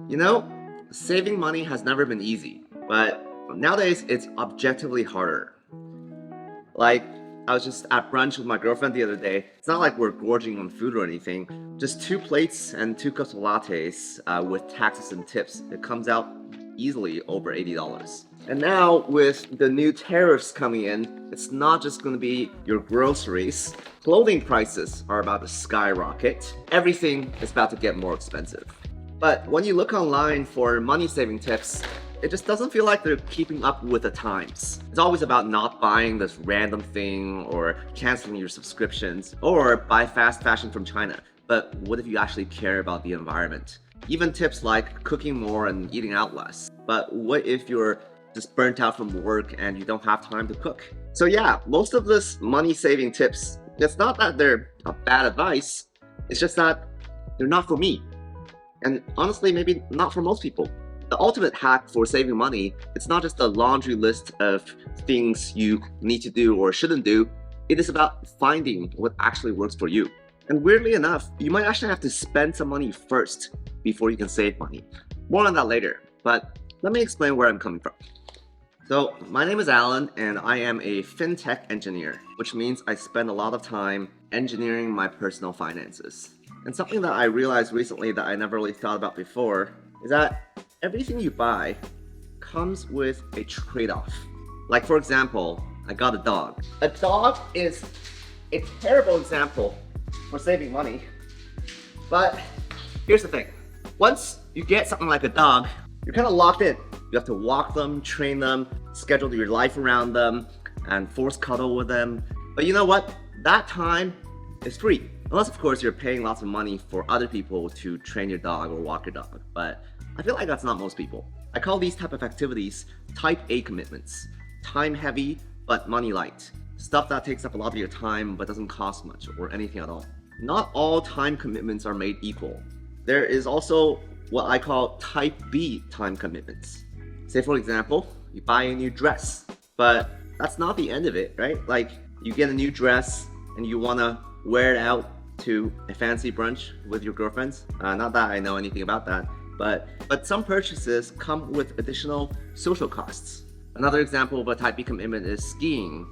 You know, saving money has never been easy, but nowadays it's objectively harder. Like, I was just at brunch with my girlfriend the other day. It's not like we're gorging on food or anything, just 2 plates and 2 cups of lattes with taxes and tips. It comes out easily over $80. And now, with the new tariffs coming in, it's not just going to be your groceries. Clothing prices are about to skyrocket. Everything is about to get more expensive. But when you look online for money saving tips, it just doesn't feel like they're keeping up with the times. It's always about not buying this random thing or canceling your subscriptions or buy fast fashion from China. But what if you actually care about the environment? Even tips like cooking more and eating out less. But what if you're just burnt out from work and you don't have time to cook? So yeah, most of this money saving tips, it's not that they're bad advice, it's just that they're not for me. And honestly, maybe not for most people. The ultimate hack for saving money, it's not just a laundry list of things you need to do or shouldn't do. It is about finding what actually works for you. And weirdly enough, you might actually have to spend some money first before you can save money. More on that later, but let me explain where I'm coming from. So, my name is Alan, and I am a fintech engineer, which means I spend a lot of time engineering my personal finances. And something that I realized recently that I never really thought about before is that everything you buy comes with a trade-off. Like, for example, I got a dog. A dog is a terrible example for saving money. But here's the thing. Once you get something like a dog, you're kind of locked in. You have to walk them, train them, schedule your life around them, and force cuddle with them. But you know what? That time is free. Unless, of course, you're paying lots of money for other people to train your dog or walk your dog. But I feel like that's not most people. I call these type of activities type A commitments. Time heavy, but money light. Stuff that takes up a lot of your time but doesn't cost much or anything at all. Not all time commitments are made equal. There is also what I call type B time commitments. Say, for example, you buy a new dress, but that's not the end of it, right? Like, you get a new dress and you want to wear it out to a fancy brunch with your girlfriends. Not that I know anything about that, but some purchases come with additional social costs. Another example of a type B commitment is skiing.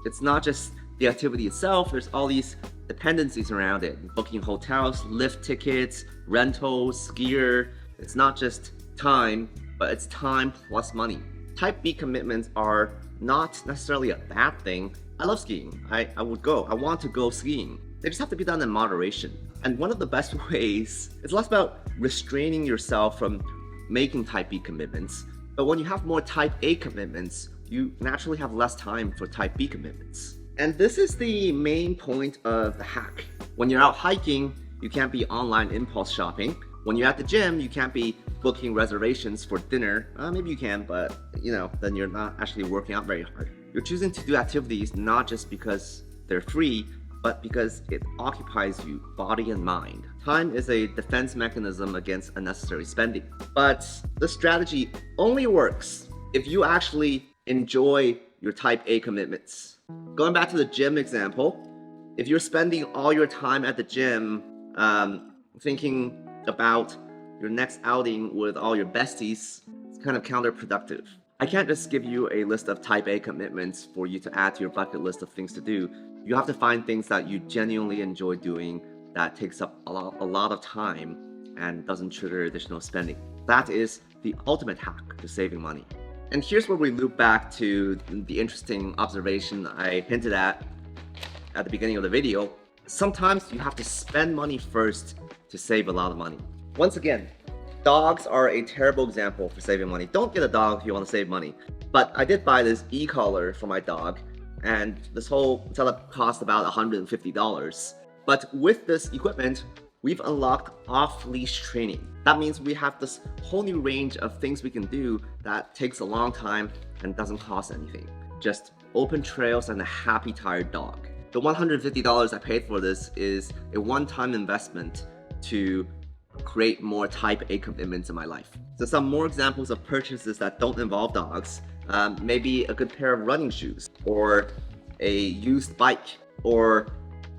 It's not just the activity itself, there's all these dependencies around it. Booking hotels, lift tickets, rentals, gear. It's not just time, but it's time plus money. Type B commitments are not necessarily a bad thing. I love skiing. I would go. I want to go skiing. They just have to be done in moderation. And one of the best ways, it's less about restraining yourself from making type B commitments, but when you have more type A commitments, you naturally have less time for type B commitments. And this is the main point of the hack. When you're out hiking, you can't be online impulse shopping. When you're at the gym, you can't be booking reservations for dinner. Maybe you can, but then you're not actually working out very hard. You're choosing to do activities not just because they're free, but because it occupies you, body and mind. Time is a defense mechanism against unnecessary spending. But the strategy only works if you actually enjoy your type A commitments. Going back to the gym example, if you're spending all your time at the gym thinking about your next outing with all your besties, it's kind of counterproductive. I can't just give you a list of type A commitments for you to add to your bucket list of things to do. You have to find things that you genuinely enjoy doing that takes up a lot of time and doesn't trigger additional spending. That is the ultimate hack to saving money. And here's where we loop back to the interesting observation I hinted at the beginning of the video. Sometimes you have to spend money first to save a lot of money. Once again, dogs are a terrible example for saving money. Don't get a dog if you want to save money. But I did buy this e-collar for my dog, and this whole setup cost about $150. But with this equipment, we've unlocked off-leash training. That means we have this whole new range of things we can do that takes a long time and doesn't cost anything. Just open trails and a happy, tired dog. The $150 I paid for this is a one-time investment to create more type A commitments in my life. So some more examples of purchases that don't involve dogs. Maybe a good pair of running shoes, or a used bike, or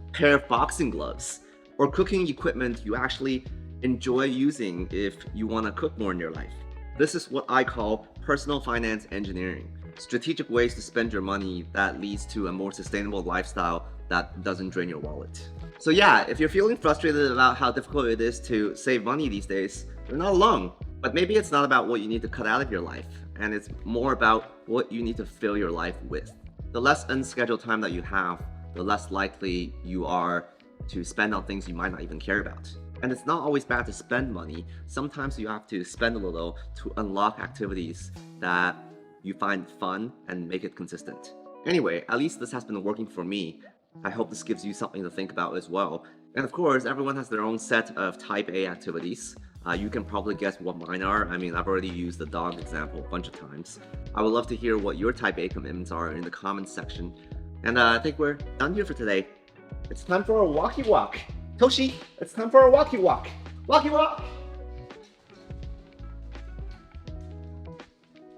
a pair of boxing gloves, or cooking equipment you actually enjoy using if you want to cook more in your life. This is what I call personal finance engineering. Strategic ways to spend your money that leads to a more sustainable lifestyle that doesn't drain your wallet. So yeah, if you're feeling frustrated about how difficult it is to save money these days, you're not alone. But maybe it's not about what you need to cut out of your life, and it's more about what you need to fill your life with. The less unscheduled time that you have, the less likely you are to spend on things you might not even care about. And it's not always bad to spend money. Sometimes you have to spend a little to unlock activities that you find fun and make it consistent. Anyway, at least this has been working for me. I hope this gives you something to think about as well. And of course, everyone has their own set of type A activities. You can probably guess what mine are. I mean, I've already used the dog example a bunch of times. I would love to hear what your type A commitments are in the comments section. And I think we're done here for today. It's time for a walkie walk. Toshi, it's time for a walkie walk. Walkie walk!